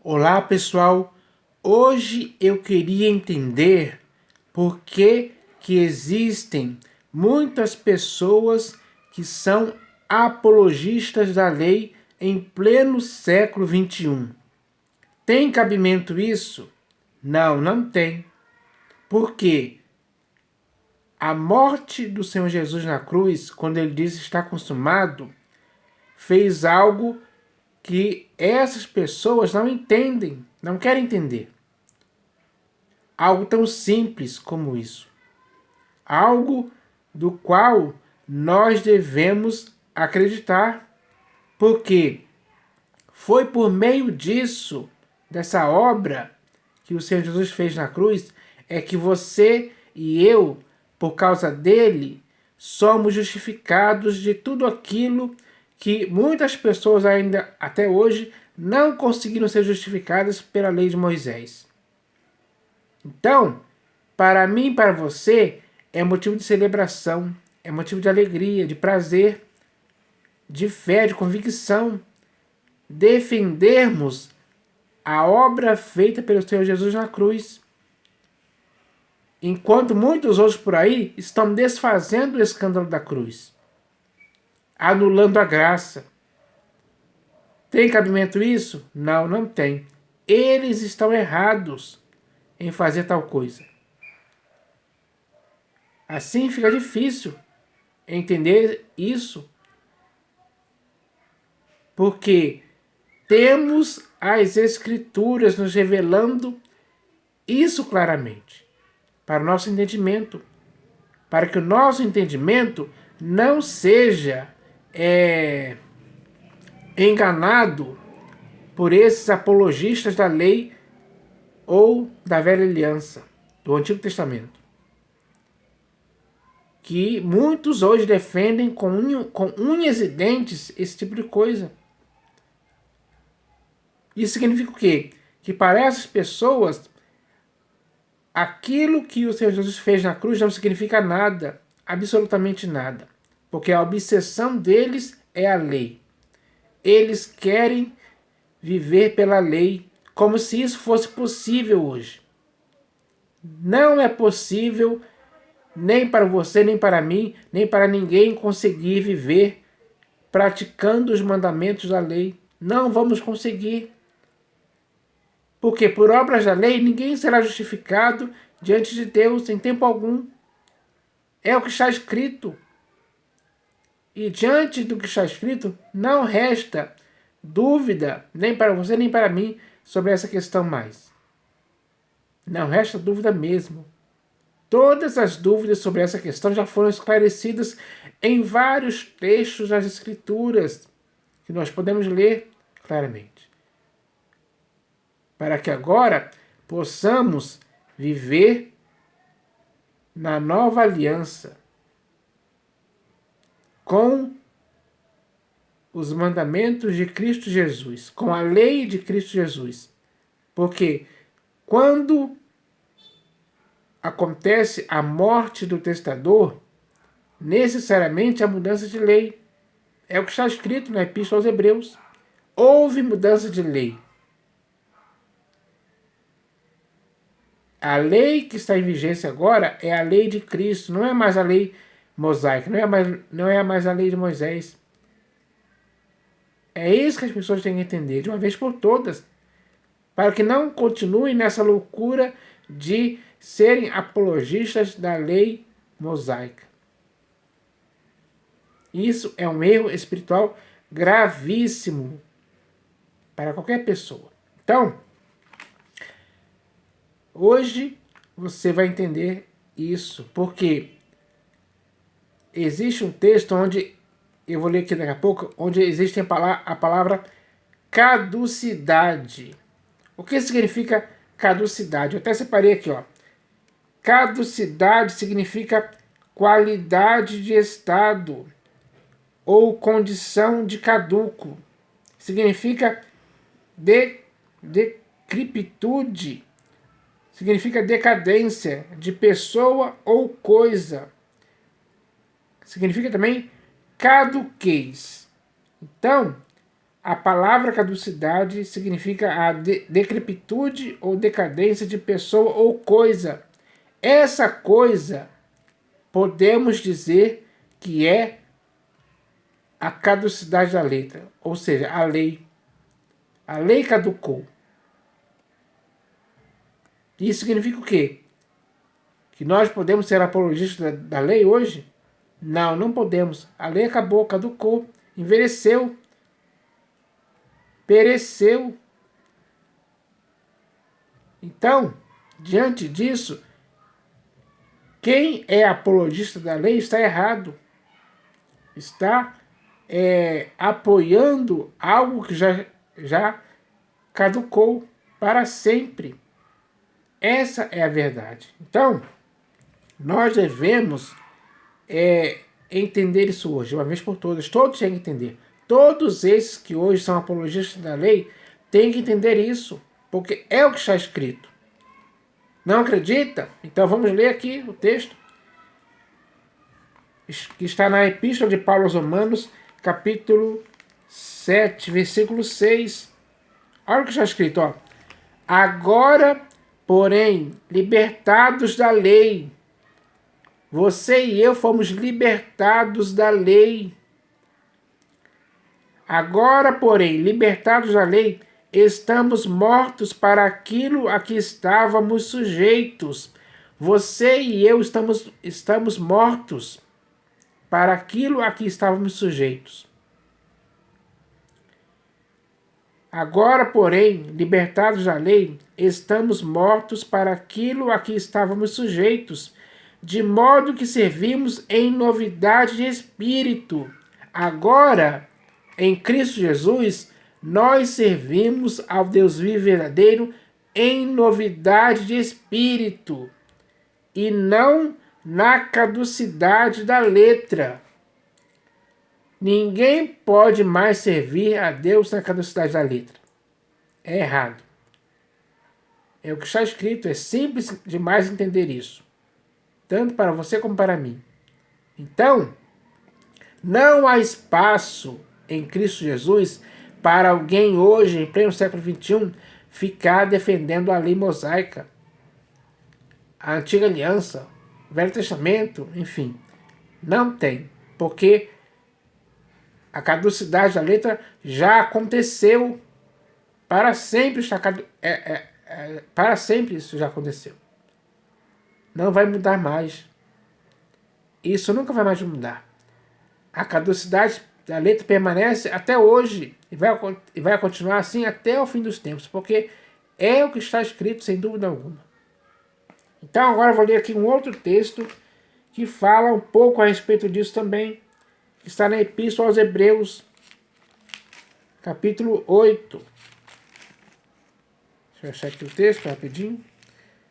Olá pessoal, hoje eu queria entender por que existem muitas pessoas que são apologistas da lei em pleno século XXI. Tem cabimento isso? Não, não tem. Por quê? A morte do Senhor Jesus na cruz, quando ele disse está consumado, fez algo que essas pessoas não entendem, não querem entender. Algo tão simples como isso. Algo do qual nós devemos acreditar, porque foi por meio disso, dessa obra que o Senhor Jesus fez na cruz, é que você e eu, por causa dele, somos justificados de tudo aquilo que muitas pessoas ainda até hoje não conseguiram ser justificadas pela lei de Moisés. Então, para mim e para você, é motivo de celebração, é motivo de alegria, de prazer, de fé, de convicção, defendermos a obra feita pelo Senhor Jesus na cruz. Enquanto muitos outros por aí estão desfazendo o escândalo da cruz, anulando a graça. Tem cabimento isso? Não, não tem. Eles estão errados em fazer tal coisa. Assim fica difícil entender isso, porque temos as Escrituras nos revelando isso claramente, para o nosso entendimento, para que o nosso entendimento não seja enganado por esses apologistas da lei ou da velha aliança, do Antigo Testamento, que muitos hoje defendem com unhas e dentes esse tipo de coisa. Isso significa o quê? Que para essas pessoas, aquilo que o Senhor Jesus fez na cruz não significa nada, absolutamente nada, porque a obsessão deles é a lei. Eles querem viver pela lei, como se isso fosse possível hoje. Não é possível nem para você, nem para mim, nem para ninguém conseguir viver praticando os mandamentos da lei. Não vamos conseguir. Porque por obras da lei ninguém será justificado diante de Deus em tempo algum. É o que está escrito. E diante do que está escrito, não resta dúvida, nem para você nem para mim, sobre essa questão mais. Não resta dúvida mesmo. Todas as dúvidas sobre essa questão já foram esclarecidas em vários textos das Escrituras, que nós podemos ler claramente. Para que agora possamos viver na nova aliança, com os mandamentos de Cristo Jesus, com a lei de Cristo Jesus. Porque quando acontece a morte do testador, necessariamente a mudança de lei. É o que está escrito na Epístola aos Hebreus. Houve mudança de lei. A lei que está em vigência agora é a lei de Cristo, não é mais a lei mosaica, não é mais a lei de Moisés. É isso que as pessoas têm que entender, de uma vez por todas, para que não continuem nessa loucura de serem apologistas da lei mosaica. Isso é um erro espiritual gravíssimo para qualquer pessoa. Então, hoje você vai entender isso, porque existe um texto onde, eu vou ler aqui daqui a pouco, onde existe a palavra caducidade. O que significa caducidade? Eu até separei aqui, ó. Caducidade significa qualidade de estado ou condição de caduco. Significa decrepitude. Significa decadência de pessoa ou coisa. Significa também caduquez. Então, A palavra caducidade significa a decrepitude ou decadência de pessoa ou coisa. Essa coisa podemos dizer que é a caducidade da letra, ou seja, a lei. A lei caducou. Isso significa o quê? Que nós podemos ser apologistas da lei hoje? Não, não podemos. A lei acabou, caducou, envelheceu, pereceu. Então, diante disso, quem é apologista da lei está errado. Está apoiando algo que já caducou para sempre. Essa é a verdade. Então, nós devemos entender isso hoje, uma vez por todas. Todos têm que entender. Todos esses que hoje são apologistas da lei têm que entender isso, porque é o que está escrito. Não acredita? Então vamos ler aqui o texto que está na Epístola de Paulo aos Romanos, capítulo 7, versículo 6. Olha o que está escrito, ó. Agora, porém, libertados da lei, você e eu fomos libertados da lei. Agora, porém, libertados da lei, estamos mortos para aquilo a que estávamos sujeitos. Você e eu estamos mortos para aquilo a que estávamos sujeitos. Agora, porém, libertados da lei, estamos mortos para aquilo a que estávamos sujeitos, de modo que servimos em novidade de espírito. Agora, em Cristo Jesus, nós servimos ao Deus vivo e verdadeiro em novidade de espírito, e não na caducidade da letra. Ninguém pode mais servir a Deus na caducidade da letra. É errado. É o que está escrito, é simples demais entender isso. Tanto para você como para mim. Então, não há espaço em Cristo Jesus para alguém hoje, em pleno século XXI, ficar defendendo a lei mosaica, a antiga aliança, o Velho Testamento, enfim. Não tem, porque a caducidade da letra já aconteceu. Para sempre, para sempre isso já aconteceu. Não vai mudar mais. Isso nunca vai mais mudar. A caducidade da letra permanece até hoje e vai continuar assim até o fim dos tempos, porque é o que está escrito, sem dúvida alguma. Então agora eu vou ler aqui um outro texto que fala um pouco a respeito disso também, que está na Epístola aos Hebreus, capítulo 8. Deixa eu achar aqui o texto rapidinho.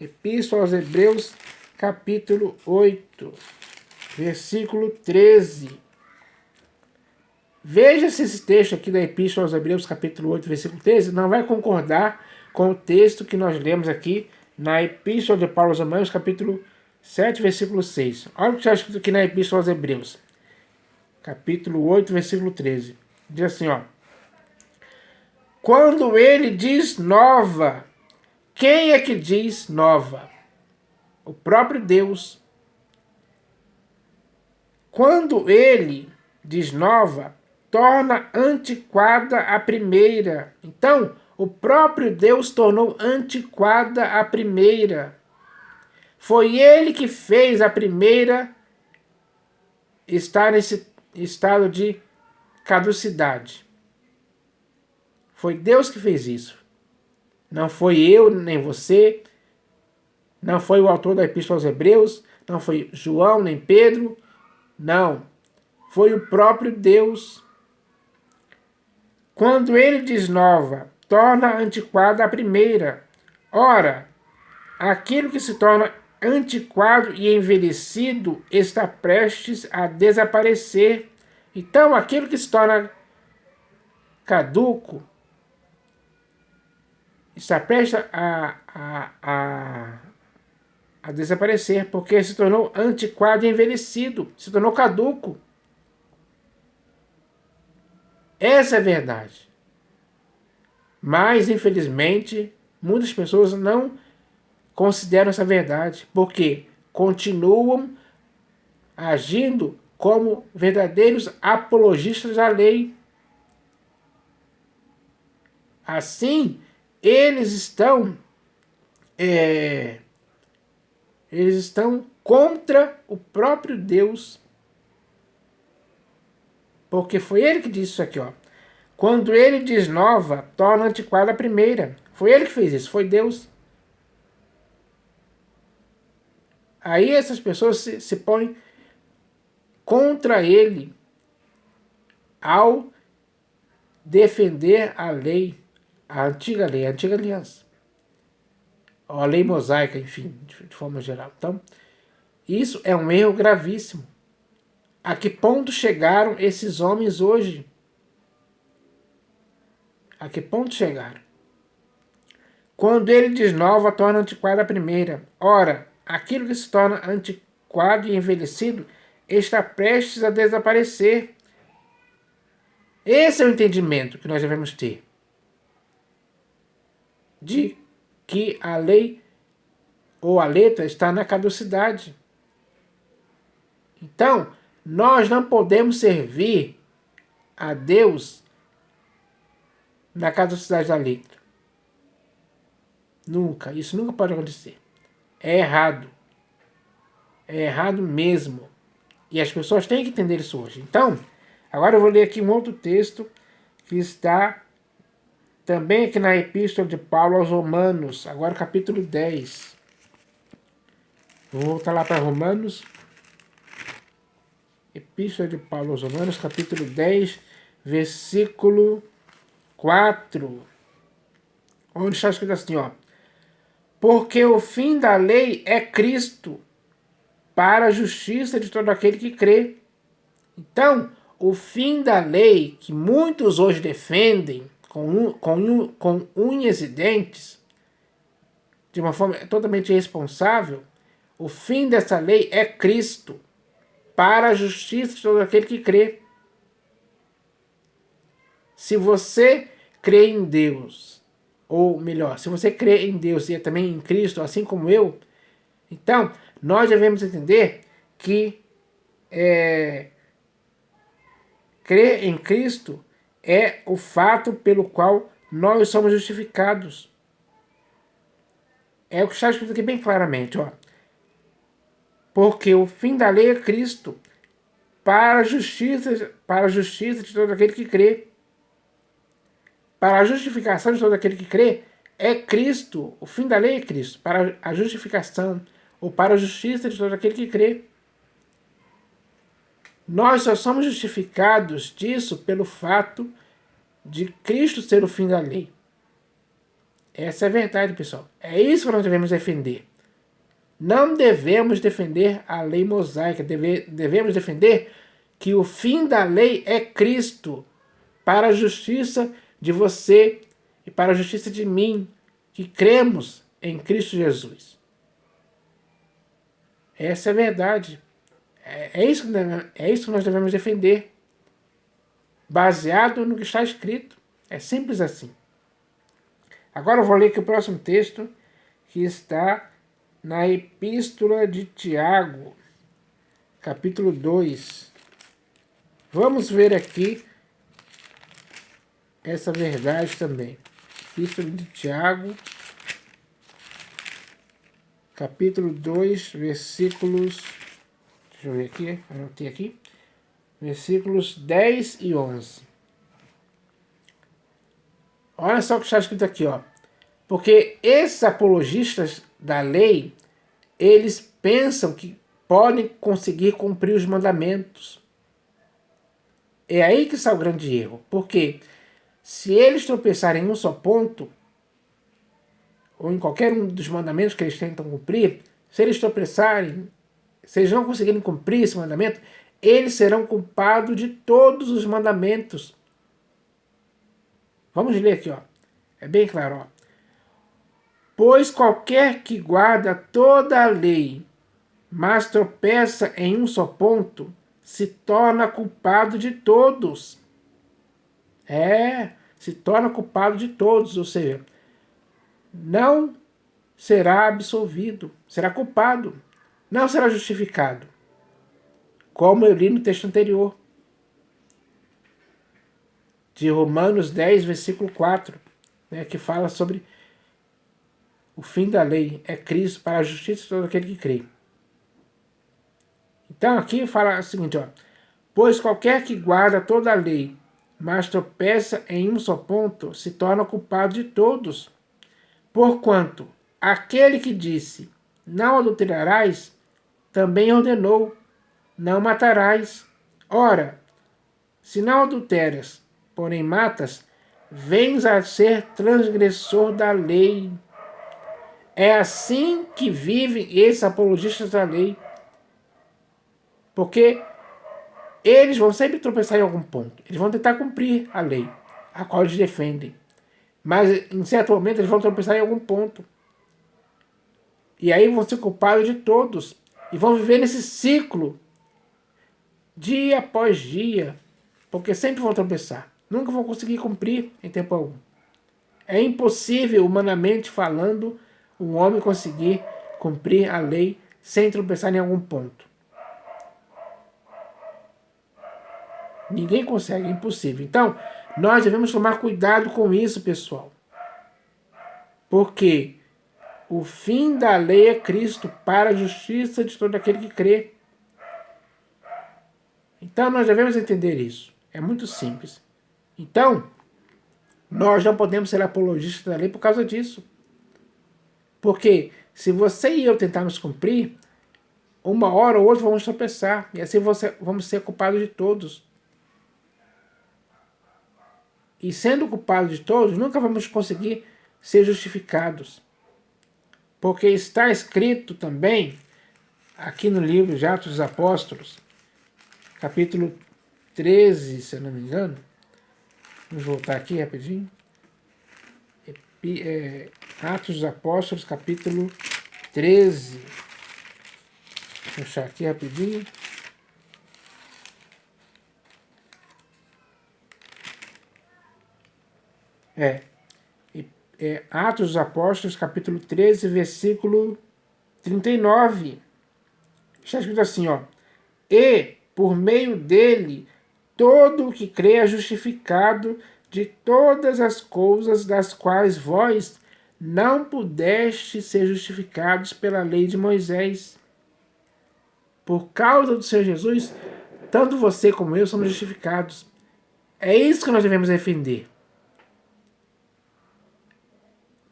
Epístola aos Hebreus, capítulo 8, versículo 13. Veja se esse texto aqui da Epístola aos Hebreus, capítulo 8, versículo 13, não vai concordar com o texto que nós lemos aqui na Epístola de Paulo aos Romanos, capítulo 7, versículo 6. Olha o que está escrito aqui na Epístola aos Hebreus, capítulo 8, versículo 13. Diz assim, ó. Quando ele diz nova, quem é que diz nova? O próprio Deus. Quando ele diz nova, torna antiquada a primeira. Então, o próprio Deus tornou antiquada a primeira. Foi ele que fez a primeira estar nesse estado de caducidade. Foi Deus que fez isso. Não foi eu, nem você. Não foi o autor da Epístola aos Hebreus. Não foi João, nem Pedro. Não. Foi o próprio Deus. Quando ele diz nova, torna antiquada a primeira. Ora, aquilo que se torna antiquado e envelhecido está prestes a desaparecer. Então, aquilo que se torna caduco está prestes a desaparecer, porque se tornou antiquado e envelhecido, se tornou caduco. Essa é a verdade. Mas, infelizmente, muitas pessoas não consideram essa verdade, porque continuam agindo como verdadeiros apologistas da lei. Assim, eles estão contra o próprio Deus, porque foi ele que disse isso aqui, ó. Quando ele desnova, torna antiquada a primeira. Foi ele que fez isso, foi Deus. Aí essas pessoas se põem contra ele ao defender a lei, a antiga lei, a antiga aliança. Ou a lei mosaica, enfim, de forma geral. Então, isso é um erro gravíssimo. A que ponto chegaram esses homens hoje? A que ponto chegaram? Quando ele desnova, torna antiquada a primeira. Ora, aquilo que se torna antiquado e envelhecido está prestes a desaparecer. Esse é o entendimento que nós devemos ter. De que a lei ou a letra está na caducidade. Então, nós não podemos servir a Deus na caducidade da letra. Nunca. Isso nunca pode acontecer. É errado. É errado mesmo. E as pessoas têm que entender isso hoje. Então, agora eu vou ler aqui um outro texto que está também aqui na Epístola de Paulo aos Romanos, agora capítulo 10. Vou voltar lá para Romanos. Epístola de Paulo aos Romanos, capítulo 10, versículo 4. Onde está escrito assim, ó. Porque o fim da lei é Cristo, para a justiça de todo aquele que crê. Então, o fim da lei, que muitos hoje defendem com unhas e dentes, de uma forma totalmente irresponsável, o fim dessa lei é Cristo, para a justiça de todo aquele que crê. Se você crê em Deus, ou melhor, se você crê em Deus e também em Cristo, assim como eu, então nós devemos entender que crer em Cristo é o fato pelo qual nós somos justificados. É o que está escrito aqui bem claramente, ó. Porque o fim da lei é Cristo, para a justiça de todo aquele que crê. Para a justificação de todo aquele que crê, é Cristo. O fim da lei é Cristo. Para a justificação, ou para a justiça de todo aquele que crê. Nós só somos justificados disso pelo fato de Cristo ser o fim da lei. Essa é a verdade, pessoal. É isso que nós devemos defender. Não devemos defender a lei mosaica. Devemos defender que o fim da lei é Cristo, para a justiça de você e para a justiça de mim, que cremos em Cristo Jesus. Essa é a verdade. É isso que nós devemos defender, baseado no que está escrito. É simples assim. Agora eu vou ler aqui o próximo texto, que está na Epístola de Tiago, capítulo 2. Vamos ver aqui essa verdade também. Epístola de Tiago, capítulo 2, versículos... Deixa eu ver aqui, anotei aqui. Versículos 10 e 11. Olha só o que está escrito aqui, ó. Porque esses apologistas da lei, eles pensam que podem conseguir cumprir os mandamentos. É aí que está o grande erro. Porque se eles tropeçarem em um só ponto, ou em qualquer um dos mandamentos que eles tentam cumprir, se eles tropeçarem, se eles não conseguirem cumprir esse mandamento, eles serão culpados de todos os mandamentos. Vamos ler aqui, ó. É bem claro, ó. Pois qualquer que guarda toda a lei, mas tropeça em um só ponto, se torna culpado de todos. se torna culpado de todos, ou seja, não será absolvido, será culpado, não será justificado, como eu li no texto anterior, de Romanos 10, versículo 4, né, que fala sobre o fim da lei, é Cristo para a justiça de todo aquele que crê. Então aqui fala o seguinte, ó, pois qualquer que guarda toda a lei, mas tropeça em um só ponto, se torna culpado de todos. Porquanto aquele que disse, não adulterarás, também ordenou, não matarás. Ora, se não adulteras, porém matas, vens a ser transgressor da lei. É assim que vivem esses apologistas da lei. Porque eles vão sempre tropeçar em algum ponto. Eles vão tentar cumprir a lei, a qual eles defendem. Mas, em certo momento, eles vão tropeçar em algum ponto. E aí vão ser culpados de todos. E vão viver nesse ciclo, dia após dia. Porque sempre vão tropeçar. Nunca vão conseguir cumprir em tempo algum. É impossível, humanamente falando, um homem conseguir cumprir a lei sem tropeçar em algum ponto. Ninguém consegue, é impossível. Então, nós devemos tomar cuidado com isso, pessoal. Porque o fim da lei é Cristo para a justiça de todo aquele que crê. Então, nós devemos entender isso. É muito simples. Então, nós não podemos ser apologistas da lei por causa disso. Porque se você e eu tentarmos cumprir, uma hora ou outra vamos tropeçar. E assim vamos ser culpados de todos. E sendo culpados de todos, nunca vamos conseguir ser justificados. Porque está escrito também, aqui no livro de Atos dos Apóstolos, capítulo 13, se eu não me engano. Vamos voltar aqui rapidinho. Atos dos Apóstolos, capítulo 13. Vou achar aqui rapidinho. Atos dos Apóstolos, capítulo 13, versículo 39. Está escrito assim, ó. E, por meio dele, todo o que crê é justificado de todas as coisas das quais vós não pudeste ser justificados pela lei de Moisés. Por causa do Senhor Jesus, tanto você como eu somos justificados. É isso que nós devemos defender.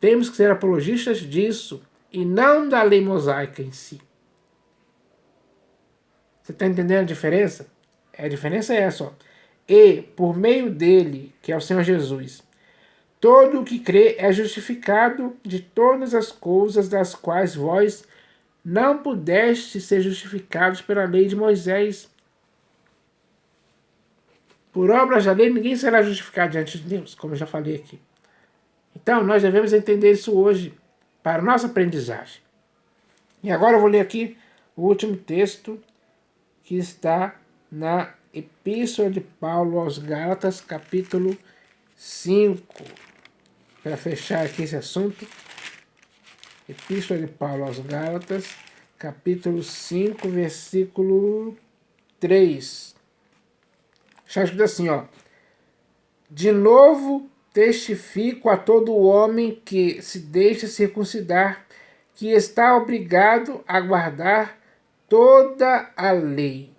Temos que ser apologistas disso e não da lei mosaica em si. Você está entendendo a diferença? A diferença é essa, ó. E, por meio dele, que é o Senhor Jesus, todo o que crê é justificado de todas as coisas das quais vós não pudeste ser justificados pela lei de Moisés. Por obras da lei, ninguém será justificado diante de Deus, como eu já falei aqui. Então, nós devemos entender isso hoje, para nossa aprendizagem. E agora eu vou ler aqui o último texto, que está na Epístola de Paulo aos Gálatas, capítulo 5. Para fechar aqui esse assunto, Epístola de Paulo aos Gálatas, capítulo 5, versículo 3. Está escrito assim, ó. De novo testifico a todo homem que se deixa circuncidar, que está obrigado a guardar toda a lei.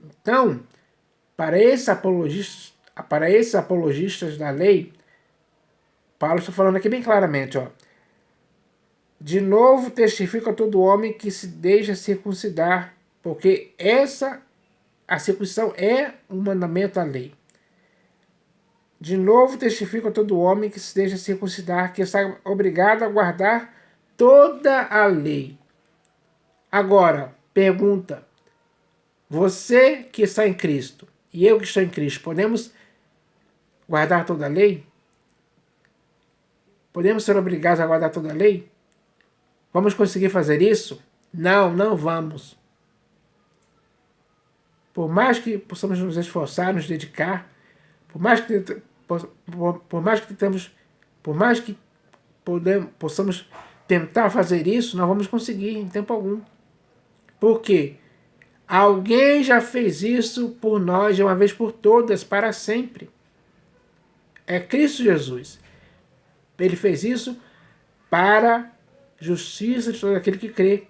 Então, para esses apologistas da lei, Paulo está falando aqui bem claramente, ó. De novo testifico a todo homem que se deixa circuncidar, porque a circuncisão é um mandamento da lei. De novo testifico a todo homem que se deixa circuncidar, que está obrigado a guardar toda a lei. Agora, pergunta, você que está em Cristo e eu que estou em Cristo, podemos guardar toda a lei? Podemos ser obrigados a guardar toda a lei? Vamos conseguir fazer isso? Não, não vamos. Por mais que possamos nos esforçar, nos dedicar, por mais que por mais que tentamos, por mais que possamos tentar fazer isso, não vamos conseguir em tempo algum. Por quê? Alguém já fez isso por nós de uma vez por todas, para sempre. É Cristo Jesus. Ele fez isso para justiça de todo aquele que crê.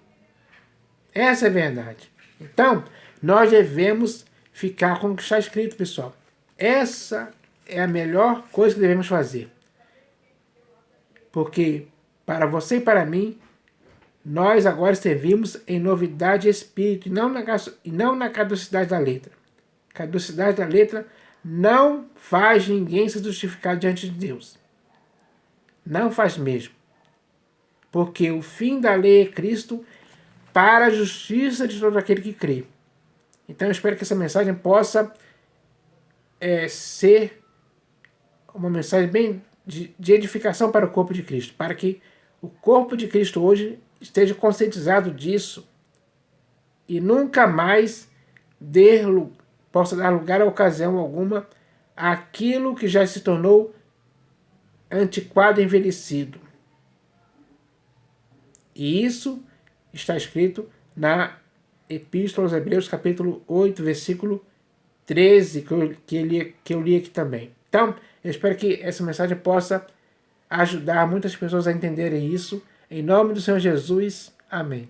Essa é a verdade. Então, nós devemos ficar com o que está escrito, pessoal. Essa é a melhor coisa que devemos fazer. Porque, para você e para mim, nós agora servimos em novidade de espírito e não na caducidade da letra. Caducidade da letra não faz ninguém se justificar diante de Deus. Não faz mesmo. Porque o fim da lei é Cristo para a justiça de todo aquele que crê. Então eu espero que essa mensagem possa ser uma mensagem bem de edificação para o corpo de Cristo, para que o corpo de Cristo hoje esteja conscientizado disso e nunca mais possa dar lugar a ocasião alguma àquilo que já se tornou antiquado e envelhecido. E isso está escrito na Epístola aos Hebreus, capítulo 8, versículo 13, que eu li aqui também. Então, eu espero que essa mensagem possa ajudar muitas pessoas a entenderem isso. Em nome do Senhor Jesus, amém.